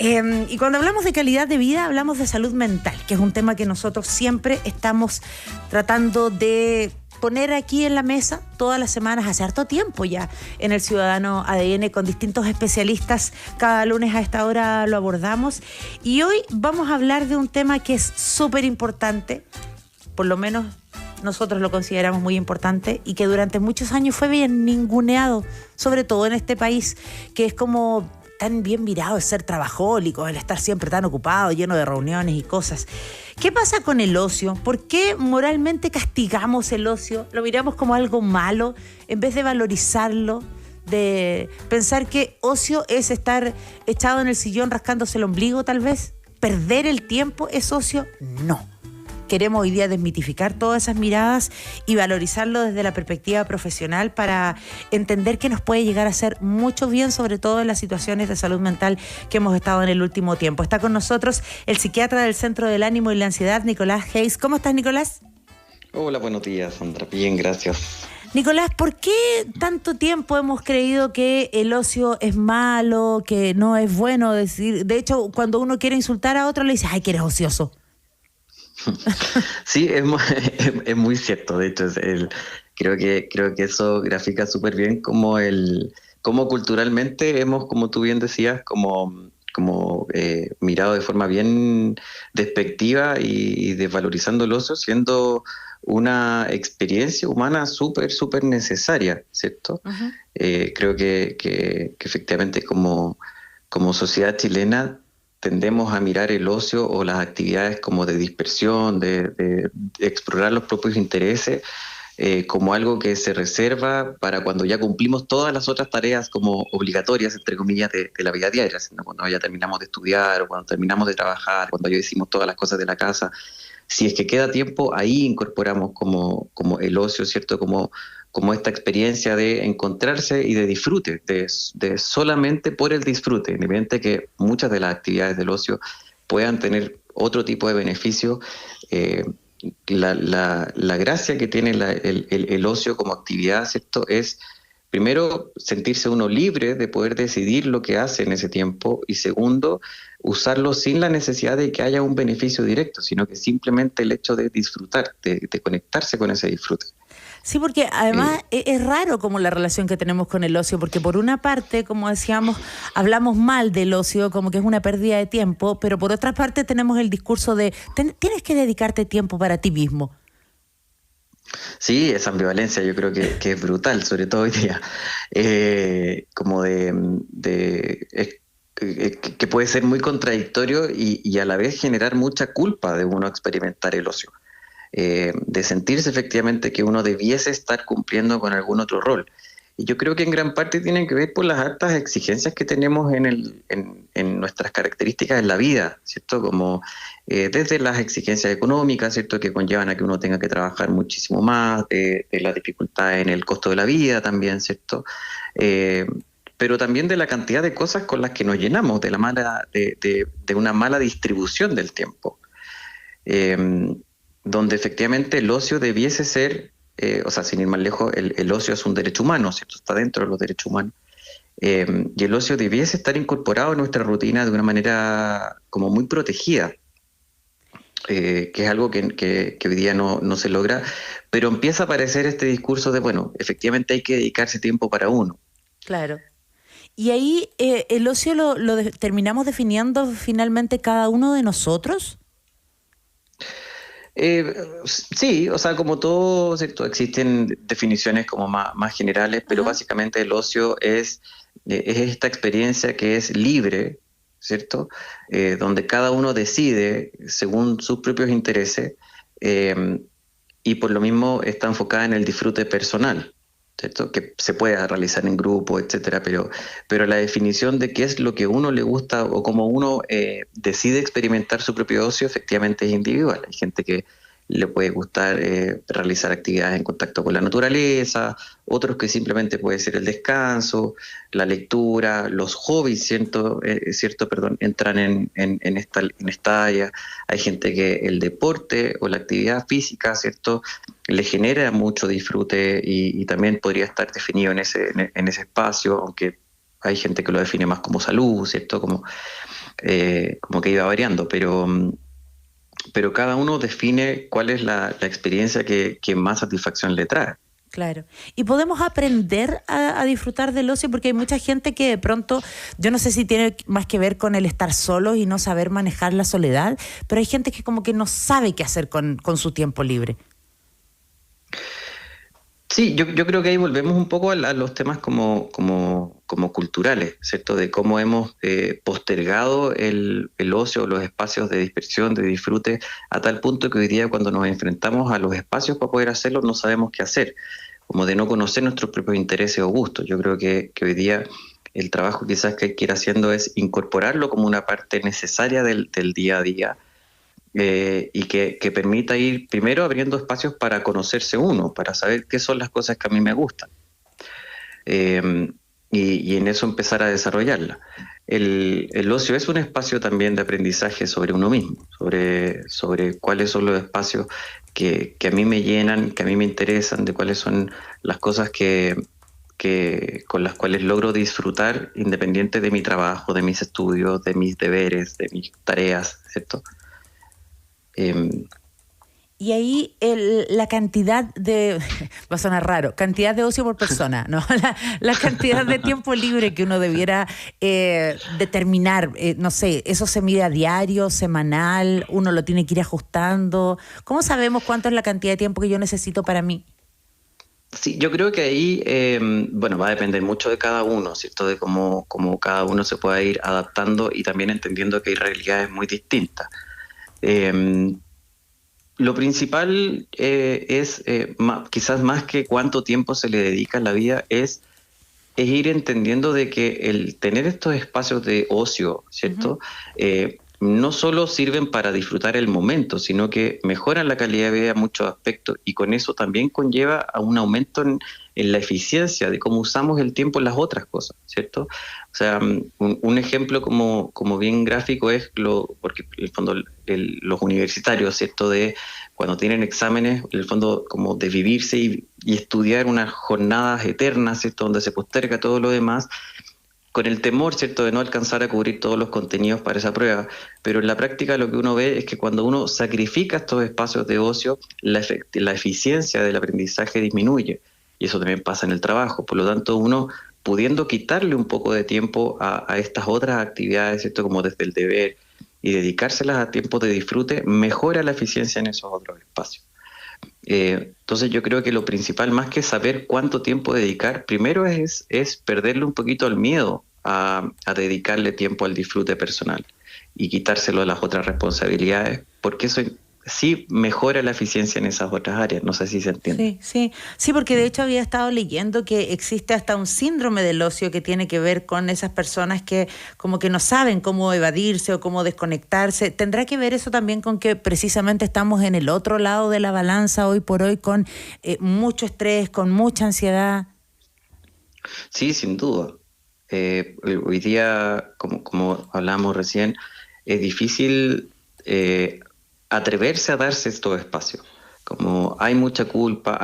Y cuando hablamos de calidad de vida, hablamos de salud mental, que es un tema que nosotros siempre estamos tratando de poner aquí en la mesa todas las semanas, hace harto tiempo ya, en el Ciudadano ADN, con distintos especialistas. Cada lunes a esta hora lo abordamos. Y hoy vamos a hablar de un tema que es súper importante, por lo menos nosotros lo consideramos muy importante, y que durante muchos años fue bien ninguneado, sobre todo en este país, que es como tan bien mirado el ser trabajólico, el estar siempre tan ocupado, lleno de reuniones y cosas. ¿Qué pasa con el ocio? ¿Por qué moralmente castigamos el ocio? ¿Lo miramos como algo malo en vez de valorizarlo? De pensar que ocio es estar echado en el sillón rascándose el ombligo, tal vez. ¿Perder el tiempo es ocio? No. Queremos hoy día desmitificar todas esas miradas y valorizarlo desde la perspectiva profesional para entender que nos puede llegar a hacer mucho bien, sobre todo en las situaciones de salud mental que hemos estado en el último tiempo. Está con nosotros el psiquiatra del Centro del Ánimo y la Ansiedad, Nicolás Hayes. ¿Cómo estás, Nicolás? Hola, buenos días, Sandra. Bien, gracias. Nicolás, ¿por qué tanto tiempo hemos creído que el ocio es malo, que no es bueno decir? De hecho, cuando uno quiere insultar a otro, le dice, ¡ay, que eres ocioso! Sí, es muy cierto. De hecho, creo que eso grafica súper bien cómo culturalmente hemos, como tú bien decías, como mirado de forma bien despectiva y desvalorizando el ocio, siendo una experiencia humana súper necesaria, ¿cierto? Uh-huh. Creo que efectivamente como sociedad chilena tendemos a mirar el ocio o las actividades como de dispersión, de explorar los propios intereses, como algo que se reserva para cuando ya cumplimos todas las otras tareas como obligatorias, entre comillas, de la vida diaria, ¿no? Cuando ya terminamos de estudiar o cuando terminamos de trabajar, cuando ya hicimos todas las cosas de la casa. Si es que queda tiempo, ahí incorporamos como el ocio, ¿cierto? Como esta experiencia de encontrarse y de disfrute, de solamente por el disfrute, independiente que muchas de las actividades del ocio puedan tener otro tipo de beneficio. La gracia que tiene el ocio como actividad, ¿cierto? Es, primero, sentirse uno libre de poder decidir lo que hace en ese tiempo, y segundo, usarlo sin la necesidad de que haya un beneficio directo, sino que simplemente el hecho de disfrutar, de conectarse con ese disfrute. Sí, porque además es raro como la relación que tenemos con el ocio, porque por una parte, como decíamos, hablamos mal del ocio, como que es una pérdida de tiempo, pero por otra parte tenemos el discurso de tienes que dedicarte tiempo para ti mismo. Sí, esa ambivalencia yo creo que es brutal, sobre todo hoy día. Como que puede ser muy contradictorio y a la vez generar mucha culpa de uno experimentar el ocio. De sentirse efectivamente que uno debiese estar cumpliendo con algún otro rol. Y yo creo que en gran parte tiene que ver por las altas exigencias que tenemos en nuestras características en la vida, ¿cierto? Como desde las exigencias económicas, ¿cierto? Que conllevan a que uno tenga que trabajar muchísimo más, de la dificultad en el costo de la vida también, ¿cierto? Pero también de la cantidad de cosas con las que nos llenamos, de una mala distribución del tiempo. Donde efectivamente el ocio debiese ser, o sea, sin ir más lejos, el ocio es un derecho humano, ¿cierto? Está dentro de los derechos humanos. Y el ocio debiese estar incorporado en nuestra rutina de una manera como muy protegida, que es algo que hoy día no se logra, pero empieza a aparecer este discurso de, bueno, efectivamente hay que dedicarse tiempo para uno. Claro. Y ahí el ocio lo terminamos definiendo finalmente cada uno de nosotros. Sí, o sea, como todo, ¿cierto? Existen definiciones como más generales, pero Ajá. básicamente el ocio es esta experiencia que es libre, ¿cierto? Donde cada uno decide según sus propios intereses, eh, y por lo mismo está enfocada en el disfrute personal, ¿cierto? Que se puede realizar en grupo, etcétera, pero la definición de qué es lo que a uno le gusta o cómo uno decide experimentar su propio ocio efectivamente es individual. Hay gente que le puede gustar realizar actividades en contacto con la naturaleza, otros que simplemente puede ser el descanso, la lectura, los hobbies, perdón, entran en esta área. Hay gente que el deporte o la actividad física, ¿cierto?, le genera mucho disfrute y también podría estar definido en ese espacio, aunque hay gente que lo define más como salud, ¿cierto? como que iba variando, pero cada uno define cuál es la experiencia que más satisfacción le trae. Claro. Y podemos aprender a disfrutar del ocio porque hay mucha gente que de pronto, yo no sé si tiene más que ver con el estar solo y no saber manejar la soledad, pero hay gente que como que no sabe qué hacer con su tiempo libre. Sí, yo creo que ahí volvemos un poco a los temas como culturales, ¿cierto? De cómo hemos postergado el ocio, los espacios de dispersión, de disfrute, a tal punto que hoy día cuando nos enfrentamos a los espacios para poder hacerlo no sabemos qué hacer, como de no conocer nuestros propios intereses o gustos. Yo creo que hoy día el trabajo quizás que hay que ir haciendo es incorporarlo como una parte necesaria del día a día, y que permita ir primero abriendo espacios para conocerse uno, para saber qué son las cosas que a mí me gustan, y en eso empezar a desarrollarla. El ocio es un espacio también de aprendizaje sobre uno mismo, sobre cuáles son los espacios que a mí me llenan, que a mí me interesan, de cuáles son las cosas con las cuales logro disfrutar independiente de mi trabajo, de mis estudios, de mis deberes, de mis tareas, ¿cierto? Y ahí la cantidad de, va a sonar raro, cantidad de ocio por persona, ¿no? La cantidad de tiempo libre que uno debiera determinar, no sé, eso se mide a diario, semanal, uno lo tiene que ir ajustando. ¿Cómo sabemos cuánto es la cantidad de tiempo que yo necesito para mí? Sí, yo creo que ahí, bueno, va a depender mucho de cada uno, ¿cierto? De cómo cada uno se pueda ir adaptando y también entendiendo que hay realidades muy distintas. Lo principal es, quizás más que cuánto tiempo se le dedica a la vida, es ir entendiendo de que el tener estos espacios de ocio, ¿cierto? No solo sirven para disfrutar el momento, sino que mejoran la calidad de vida en muchos aspectos y con eso también conlleva a un aumento en la eficiencia de cómo usamos el tiempo en las otras cosas, ¿cierto? O sea, un ejemplo como bien gráfico es porque en el fondo los universitarios, ¿cierto? De cuando tienen exámenes, en el fondo como de vivirse y estudiar unas jornadas eternas, ¿cierto? Donde se posterga todo lo demás, con el temor, ¿cierto?, de no alcanzar a cubrir todos los contenidos para esa prueba. Pero en la práctica lo que uno ve es que cuando uno sacrifica estos espacios de ocio, la eficiencia del aprendizaje disminuye. Y eso también pasa en el trabajo. Por lo tanto, uno pudiendo quitarle un poco de tiempo a estas otras actividades, ¿cierto?, como desde el deber, y dedicárselas a tiempos de disfrute, mejora la eficiencia en esos otros espacios. Entonces yo creo que lo principal, más que saber cuánto tiempo dedicar, primero es perderle un poquito el miedo a dedicarle tiempo al disfrute personal y quitárselo de las otras responsabilidades, porque eso sí mejora la eficiencia en esas otras áreas. No sé si se entiende. Sí, porque de hecho había estado leyendo que existe hasta un síndrome del ocio que tiene que ver con esas personas que como que no saben cómo evadirse o cómo desconectarse. ¿Tendrá que ver eso también con que precisamente estamos en el otro lado de la balanza hoy por hoy con mucho estrés, con mucha ansiedad? Sí, sin duda. Hoy día, como hablamos recién, es difícil atreverse a darse estos espacios. Como hay mucha culpa,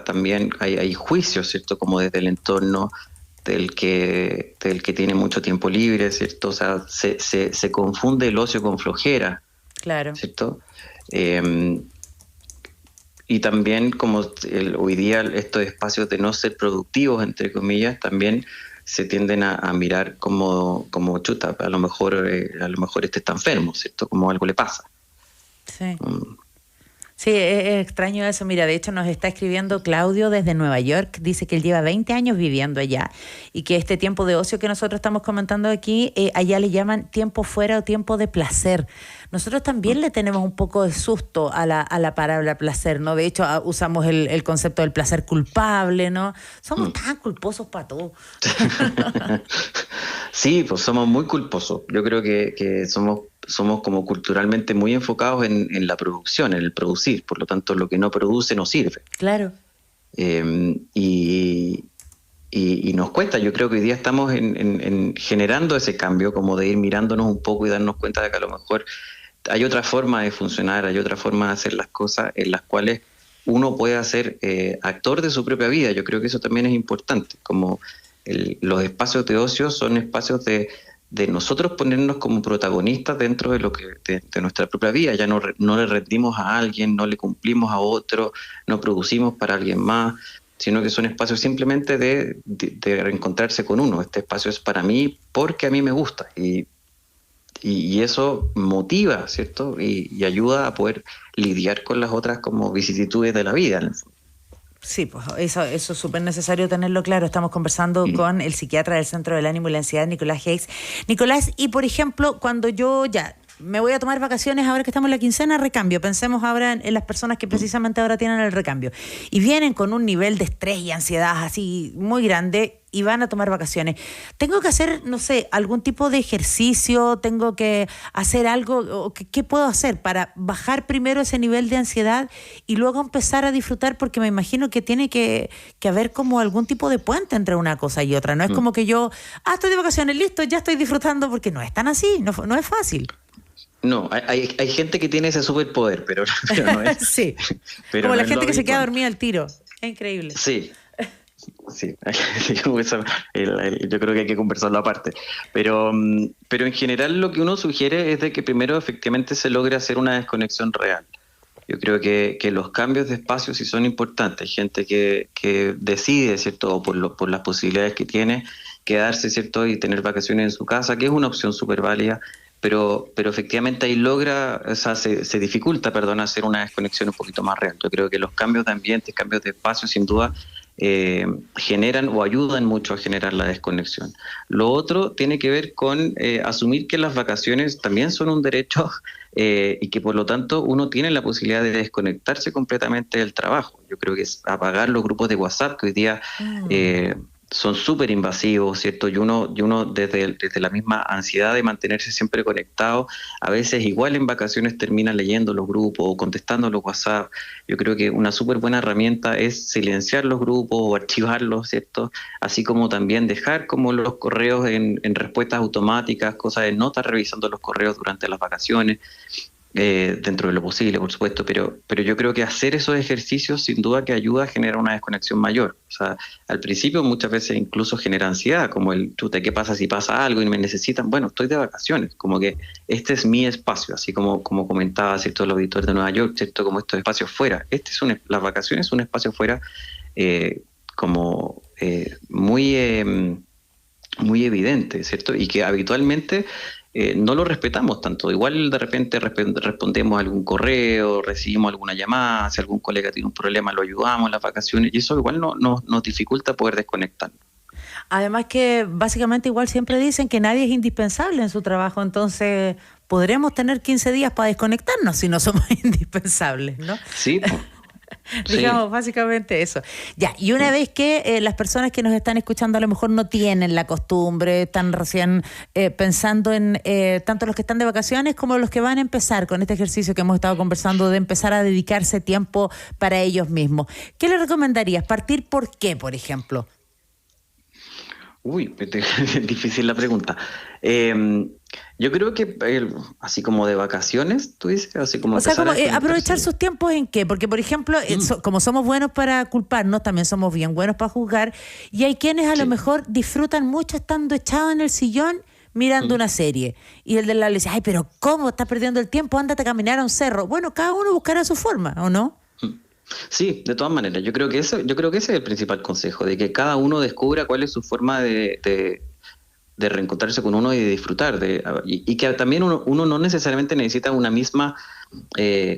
también hay juicios, ¿cierto? Como desde el entorno del que tiene mucho tiempo libre, ¿cierto? O sea, se confunde el ocio con flojera, Claro. ¿cierto? Y también hoy día estos espacios de no ser productivos, entre comillas, también se tienden a mirar como chuta, a lo mejor este está enfermo, ¿cierto? Como algo le pasa. Sí. Sí, es extraño eso. Mira, de hecho nos está escribiendo Claudio desde Nueva York. Dice que él lleva 20 años viviendo allá y que este tiempo de ocio que nosotros estamos comentando aquí, allá le llaman tiempo fuera o tiempo de placer. Nosotros también le tenemos un poco de susto a la palabra placer, ¿no? De hecho, usamos el concepto del placer culpable, ¿no? Somos tan culposos para todo. Sí, pues somos muy culposos. Yo creo que somos como culturalmente muy enfocados en la producción, en el producir. Por lo tanto, lo que no produce no sirve. Claro. Y nos cuesta. Yo creo que hoy día estamos generando ese cambio, como de ir mirándonos un poco y darnos cuenta de que a lo mejor hay otra forma de funcionar, hay otra forma de hacer las cosas en las cuales uno puede ser actor de su propia vida. Yo creo que eso también es importante, como los espacios de ocio son espacios de de nosotros ponernos como protagonistas dentro de lo que de nuestra propia vida. Ya no le rendimos a alguien, no le cumplimos a otro, no producimos para alguien más, sino que son espacios simplemente de reencontrarse con uno. Este espacio es para mí porque a mí me gusta y eso motiva, ¿cierto? Y ayuda a poder lidiar con las otras como vicisitudes de la vida, en el fondo. Sí, pues eso es súper necesario tenerlo claro. Estamos conversando con el psiquiatra del Centro del Ánimo y la Ansiedad, Nicolás Hayes. Nicolás, y por ejemplo, cuando yo ya me voy a tomar vacaciones, ahora que estamos en la quincena, recambio. Pensemos ahora en las personas que precisamente ahora tienen el recambio y vienen con un nivel de estrés y ansiedad así muy grande y van a tomar vacaciones. ¿Tengo que hacer, no sé, algún tipo de ejercicio? ¿Tengo que hacer algo? ¿Qué puedo hacer para bajar primero ese nivel de ansiedad y luego empezar a disfrutar? Porque me imagino que tiene que haber como algún tipo de puente entre una cosa y otra. No es como que yo, estoy de vacaciones, listo, ya estoy disfrutando, porque no es tan así, no es fácil. No, hay gente que tiene ese superpoder, pero no es. Sí, pero como no la es gente lo que se queda habitual. dormida al tiro. Es increíble. Sí, sí. Yo creo que hay que conversarlo aparte. Pero en general lo que uno sugiere es de que primero efectivamente se logre hacer una desconexión real. Yo creo que los cambios de espacio sí son importantes. Hay gente que decide, ¿cierto? Por las posibilidades que tiene, quedarse, ¿cierto? Y tener vacaciones en su casa, que es una opción súper válida. Pero efectivamente ahí se dificulta, perdón, hacer una desconexión un poquito más real. Yo creo que los cambios de ambiente, cambios de espacio, sin duda, generan o ayudan mucho a generar la desconexión. Lo otro tiene que ver con asumir que las vacaciones también son un derecho y que por lo tanto uno tiene la posibilidad de desconectarse completamente del trabajo. Yo creo que es apagar los grupos de WhatsApp que hoy día son súper invasivos, ¿cierto? Y uno desde la misma ansiedad de mantenerse siempre conectado, a veces igual en vacaciones termina leyendo los grupos o contestando los WhatsApp. Yo creo que una súper buena herramienta es silenciar los grupos o archivarlos, ¿cierto? Así como también dejar como los correos en respuestas automáticas, cosa de no estar revisando los correos durante las vacaciones. Dentro de lo posible, por supuesto, pero yo creo que hacer esos ejercicios sin duda que ayuda a generar una desconexión mayor. O sea, al principio muchas veces incluso genera ansiedad, como chuta, ¿qué pasa si pasa algo y me necesitan? Bueno, estoy de vacaciones, como que este es mi espacio, así como comentaba, ¿cierto?, el auditor de Nueva York, ¿cierto?, como estos espacios fuera. Las vacaciones son un espacio fuera muy evidente, ¿cierto?, y que habitualmente no lo respetamos tanto. Igual de repente respondemos a algún correo, recibimos alguna llamada, si algún colega tiene un problema lo ayudamos en las vacaciones y eso igual nos dificulta poder desconectarnos. Además que básicamente igual siempre dicen que nadie es indispensable en su trabajo, entonces podremos tener 15 días para desconectarnos si no somos indispensables, ¿no? Sí, pues. Digamos, Sí. básicamente eso. Ya, y una vez que las personas que nos están escuchando a lo mejor no tienen la costumbre, están recién pensando en tanto los que están de vacaciones como los que van a empezar con este ejercicio que hemos estado conversando de empezar a dedicarse tiempo para ellos mismos, ¿qué les recomendarías? ¿Partir por qué, por ejemplo? Uy, difícil la pregunta. Yo creo que así como de vacaciones, tú dices, así como O sea, empezar como a desconectarse. aprovechar sus tiempos en qué, porque por ejemplo, como somos buenos para culparnos, también somos bien buenos para juzgar, y hay quienes a lo mejor disfrutan mucho estando echados en el sillón mirando una serie, y el de la le dice, ay, pero ¿cómo estás perdiendo el tiempo? Ándate a caminar a un cerro. Bueno, cada uno buscará su forma, ¿o no? Sí, de todas maneras, yo creo que ese es el principal consejo, de que cada uno descubra cuál es su forma de reencontrarse con uno y de disfrutar, y que también uno no necesariamente necesita una misma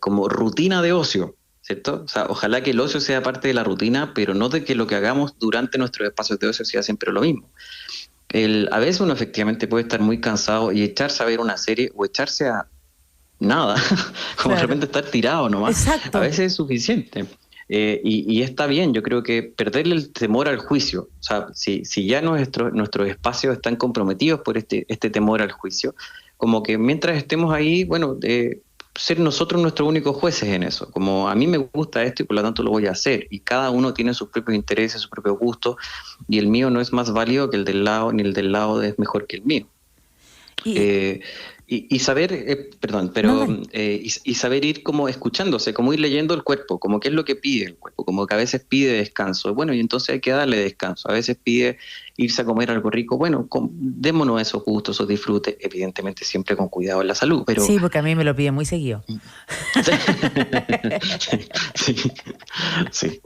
como rutina de ocio, ¿cierto? O sea, ojalá que el ocio sea parte de la rutina, pero no de que lo que hagamos durante nuestros espacios de ocio sea siempre lo mismo. A veces uno efectivamente puede estar muy cansado y echarse a ver una serie o echarse a nada, como de Claro. repente estar tirado nomás, a Exacto. veces es suficiente. Y está bien, yo creo que perderle el temor al juicio, o sea, si ya nuestros espacios están comprometidos por este temor al juicio, como que mientras estemos ahí, bueno, ser nosotros nuestros únicos jueces en eso, como a mí me gusta esto y por lo tanto lo voy a hacer, y cada uno tiene sus propios intereses, sus propios gustos, y el mío no es más válido que el del lado, ni el del lado es mejor que el mío. Y, Eh, y saber, perdón, pero no, y saber ir como escuchándose, como ir leyendo el cuerpo, como qué es lo que pide el cuerpo, como que a veces pide descanso, bueno, y entonces hay que darle descanso, a veces pide irse a comer algo rico, bueno, démonos esos gustos, esos disfrutes, evidentemente siempre con cuidado en la salud. Pero... Sí, porque a mí me lo piden muy seguido. Sí.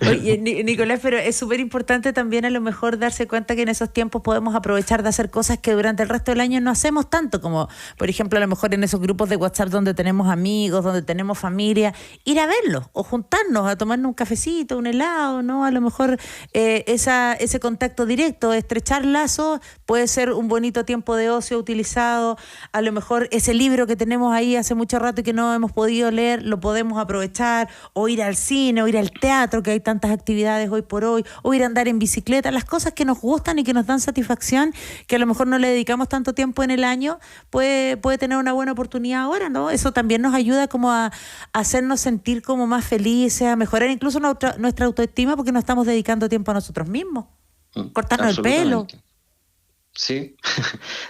Oye, Nicolás, pero es súper importante también a lo mejor darse cuenta que en esos tiempos podemos aprovechar de hacer cosas que durante el resto del año no hacemos tanto, como por ejemplo a lo mejor en esos grupos de WhatsApp donde tenemos amigos, donde tenemos familia, ir a verlos o juntarnos a tomarnos un cafecito, un helado, ¿no? A lo mejor ese contacto directo, estrechar lazos, puede ser un bonito tiempo de ocio utilizado. A lo mejor ese libro que tenemos ahí hace mucho rato y que no hemos podido leer, lo podemos aprovechar, o ir al cine, o ir al teatro, que hay tantas actividades hoy por hoy, o ir a andar en bicicleta, las cosas que nos gustan y que nos dan satisfacción, que a lo mejor no le dedicamos tanto tiempo en el año, puede tener una buena oportunidad ahora, ¿no? Eso también nos ayuda como a hacernos sentir como más felices, a mejorar incluso nuestra autoestima, porque nos estamos dedicando tiempo a nosotros mismos. Cortarnos el pelo. Sí,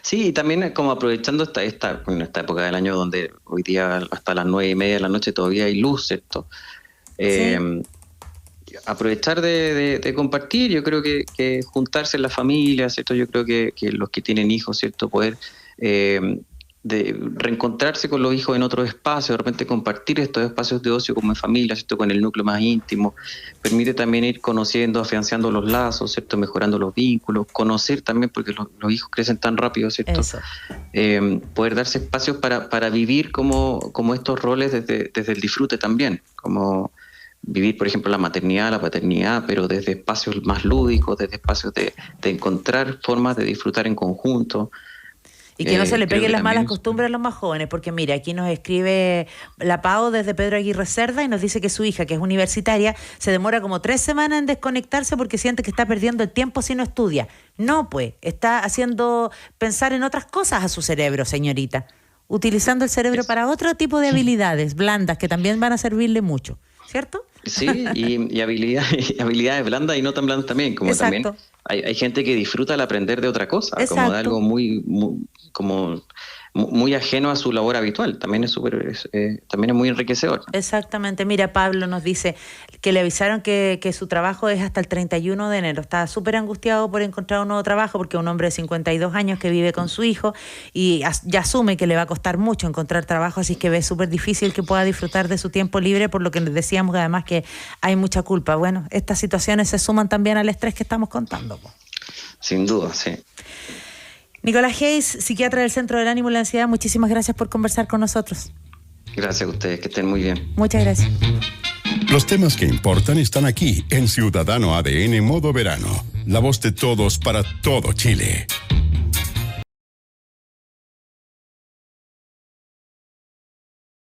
sí, y también como aprovechando esta época del año donde hoy día hasta las 9:30 de la noche todavía hay luz, ¿cierto? Sí. Aprovechar de compartir, yo creo que juntarse en la familia, ¿cierto? Yo creo que los que tienen hijos, ¿cierto? Poder de reencontrarse con los hijos en otros espacios, de repente compartir estos espacios de ocio como en familia, ¿cierto? Con el núcleo más íntimo, permite también ir conociendo, afianzando los lazos, ¿cierto? Mejorando los vínculos, conocer también, porque los hijos crecen tan rápido, ¿cierto? Poder darse espacios para vivir como estos roles desde el disfrute también, como vivir, por ejemplo, la maternidad, la paternidad, pero desde espacios más lúdicos, desde espacios de encontrar formas de disfrutar en conjunto. Y que no se le peguen las malas costumbres a los más jóvenes, porque mira, aquí nos escribe la Pau desde Pedro Aguirre Cerda y nos dice que su hija, que es universitaria, se demora como 3 semanas en desconectarse porque siente que está perdiendo el tiempo si no estudia. No, pues, está haciendo pensar en otras cosas a su cerebro, señorita, utilizando el cerebro para otro tipo de habilidades blandas que también van a servirle mucho, ¿cierto? Sí, y habilidades blandas y no tan blandas también, como Exacto. También hay gente que disfruta al aprender de otra cosa, Exacto. como de algo muy ajeno a su labor habitual. También es también es muy enriquecedor. Exactamente. Mira, Pablo nos dice que le avisaron que su trabajo es hasta el 31 de enero. Está súper angustiado por encontrar un nuevo trabajo porque es un hombre de 52 años que vive con su hijo y ya asume que le va a costar mucho encontrar trabajo, así que ve súper difícil que pueda disfrutar de su tiempo libre, por lo que les decíamos además que hay mucha culpa. Bueno, estas situaciones se suman también al estrés que estamos contando. Sin duda, sí. Nicolás Hayes, psiquiatra del Centro del Ánimo y la Ansiedad, muchísimas gracias por conversar con nosotros. Gracias a ustedes, que estén muy bien. Muchas gracias. Los temas que importan están aquí en Ciudadano ADN Modo Verano. La voz de todos para todo Chile.